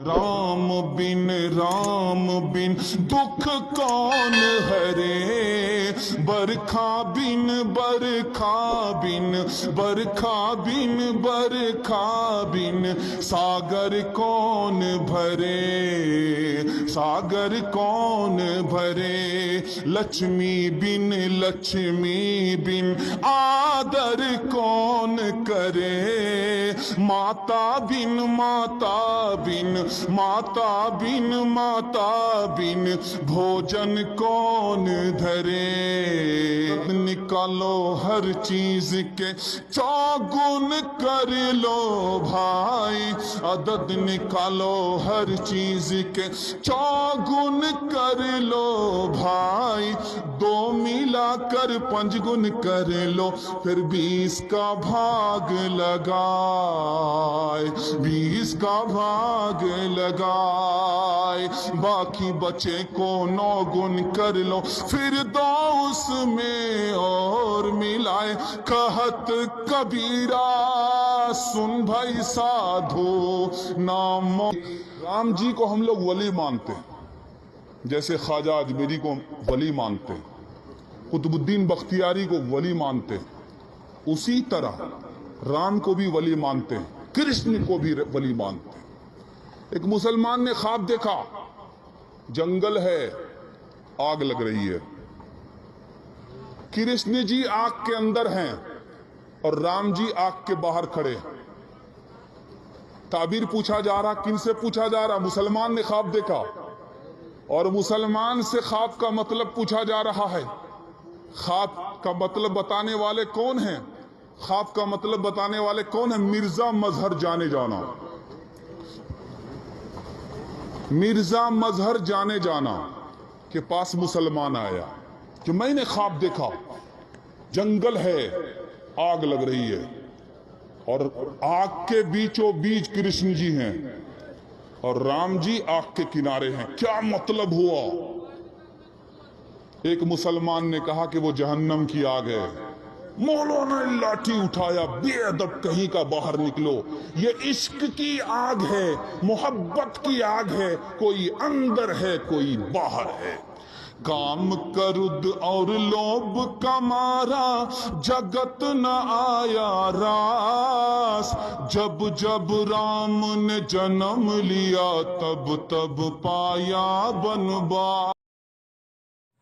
राम बिन दुख कौन हरे, बरखा बिन सागर कौन भरे, लक्ष्मी बिन आदर कौन करे, माता बिन भोजन कौन धरे। निकालो हर चीज के चौगुन कर लो भाई, अदद निकालो हर चीज के चौगुन कर लो भाई, दो मिला कर पंचगुन कर लो, फिर 20 का भाग लगाए, 20 का भाग लगाए, बाकी बचे को 9 गुण कर लो, फिर 2 उसमें और मिलाए। कहत कबीरा सुन भाई साधो नाम। राम जी को हम लोग वली मानते हैं, जैसे ख्वाजा अजमेरी को वली मानते हैं, कुतुबुद्दीन बख्तियारी को वली मानते हैं, उसी तरह राम को भी वली मानते हैं, कृष्ण को भी वली मानते हैं। एक मुसलमान ने ख्वाब देखा, जंगल है, आग लग रही है, कृष्ण जी आग के अंदर हैं और राम जी आग के बाहर खड़े। ताबीर पूछा जा रहा, किन से पूछा जा रहा? मुसलमान ने ख्वाब देखा और मुसलमान से ख्वाब का मतलब पूछा जा रहा है। ख्वाब का मतलब बताने वाले कौन हैं? ख्वाब का मतलब बताने वाले कौन है? मिर्जा मजहर जाने जाना, मिर्जा मजहर जाने जाना के पास मुसलमान आया कि मैंने ख्वाब देखा, जंगल है, आग लग रही है और आग के बीचों बीच कृष्ण जी हैं और राम जी आग के किनारे हैं, क्या मतलब हुआ? एक मुसलमान ने कहा कि वो जहन्नम की आग है। मौलाना ने लाठी उठाया, बेअदब कहीं का, बाहर निकलो, ये इश्क की आग है, मोहब्बत की आग है, कोई अंदर है कोई बाहर है। काम करुद और लोभ का मारा जगत न आया रास, जब जब राम ने जन्म लिया तब तब पाया बनवास।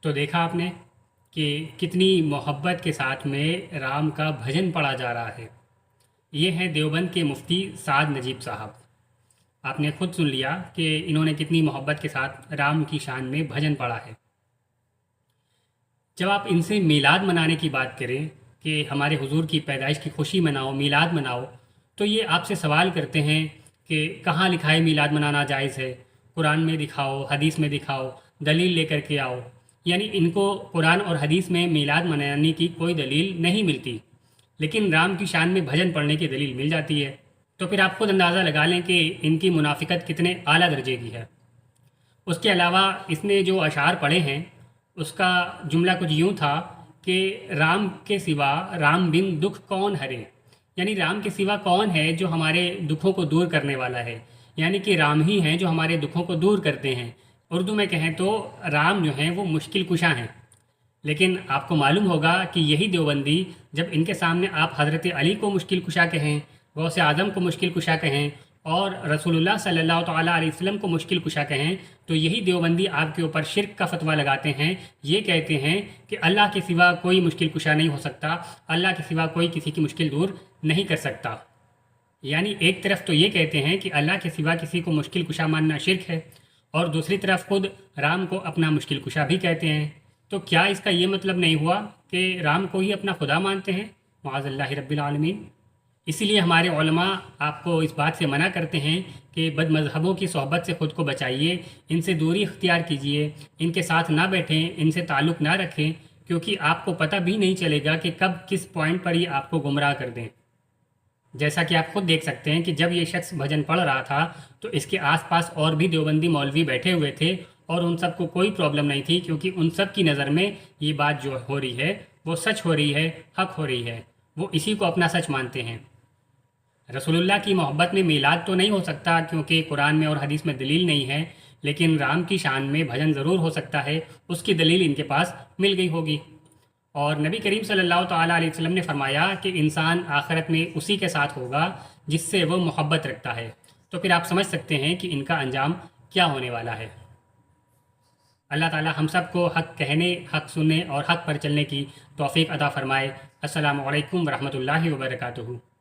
तो देखा आपने कि कितनी मोहब्बत के साथ में राम का भजन पढ़ा जा रहा है। ये हैं देवबंद के मुफ्ती साद नजीब साहब। आपने खुद सुन लिया कि इन्होंने कितनी मोहब्बत के साथ राम की शान में भजन पढ़ा है। जब आप इनसे मीलाद मनाने की बात करें कि हमारे हुजूर की पैदाइश की खुशी मनाओ, मीलाद मनाओ, तो ये आपसे सवाल करते हैं कि कहाँ लिखा है मीलाद मनाना जायज़ है? कुरान में दिखाओ, हदीस में दिखाओ, दलील लेकर के आओ। यानी इनको कुरान और हदीस में मीलाद मनाने की कोई दलील नहीं मिलती, लेकिन राम की शान में भजन पढ़ने की दलील मिल जाती है। तो फिर आप खुद अंदाज़ा लगा लें कि इनकी मुनाफिकत कितने आला दर्जे की है। उसके अलावा इसने जो अशार पढ़े हैं उसका जुमला कुछ यूँ था कि राम के सिवा राम बिन दुख कौन हरे, यानी राम के सिवा कौन है जो हमारे दुखों को दूर करने वाला है, यानी कि राम ही हैं जो हमारे दुखों को दूर करते हैं। उर्दू में कहें तो राम जो हैं वो मुश्किल कुशा हैं। लेकिन आपको मालूम होगा कि यही देवबंदी जब इनके सामने आप हज़रत अली को मुश्किल कुशा कहें, गौसे आज़म को मुश्किल कुशा कहें और रसूलुल्लाह सल्लल्लाहु तआला अलैहि वसल्लम को मुश्किल कुशा कहें, तो यही देवबंदी आपके ऊपर शिर्क का फतवा लगाते हैं। ये कहते हैं कि अल्लाह के सिवा कोई मुश्किल कुशा नहीं हो सकता, अल्लाह के सिवा कोई किसी की मुश्किल दूर नहीं कर सकता। यानी एक तरफ तो ये कहते हैं कि अल्लाह के सिवा किसी को मुश्किल कुशा मानना शिर्क है और दूसरी तरफ खुद राम को अपना मुश्किल कुशा भी कहते हैं। तो क्या इसका ये मतलब नहीं हुआ कि राम को ही अपना खुदा मानते हैं? माअज़ल्लाहि रब्बिल आलमीन। इसीलिए हमारे उलमा आपको इस बात से मना करते हैं कि बदमज़हबों की सोहबत से ख़ुद को बचाइए, इनसे दूरी इख्तियार कीजिए, इनके साथ ना बैठें, इनसे ताल्लुक़ ना रखें, क्योंकि आपको पता भी नहीं चलेगा कि कब किस पॉइंट पर ये आपको गुमराह कर दें। जैसा कि आप खुद देख सकते हैं कि जब ये शख्स भजन पढ़ रहा था तो इसके आसपास और भी देवबंदी मौलवी बैठे हुए थे और उन सब को कोई प्रॉब्लम नहीं थी, क्योंकि उन सब की नज़र में ये बात जो हो रही है वो सच हो रही है, हक हो रही है, वो इसी को अपना सच मानते हैं। رسول اللہ کی محبت میں میلاد تو نہیں ہو سکتا کیونکہ قرآن میں اور حدیث میں دلیل نہیں ہے، لیکن رام کی شان میں بھجن ضرور ہو سکتا ہے، اس کی دلیل ان کے پاس مل گئی ہوگی۔ اور نبی کریم صلی اللہ تعالیٰ علیہ وسلم نے فرمایا کہ انسان آخرت میں اسی کے ساتھ ہوگا جس سے وہ محبت رکھتا ہے، تو پھر آپ سمجھ سکتے ہیں کہ ان کا انجام کیا ہونے والا ہے۔ اللہ تعالیٰ ہم سب کو حق کہنے، حق سننے اور حق پر چلنے کی توفیق عطا فرمائے۔ السلام علیکم ورحمۃ اللہ وبرکاتہ۔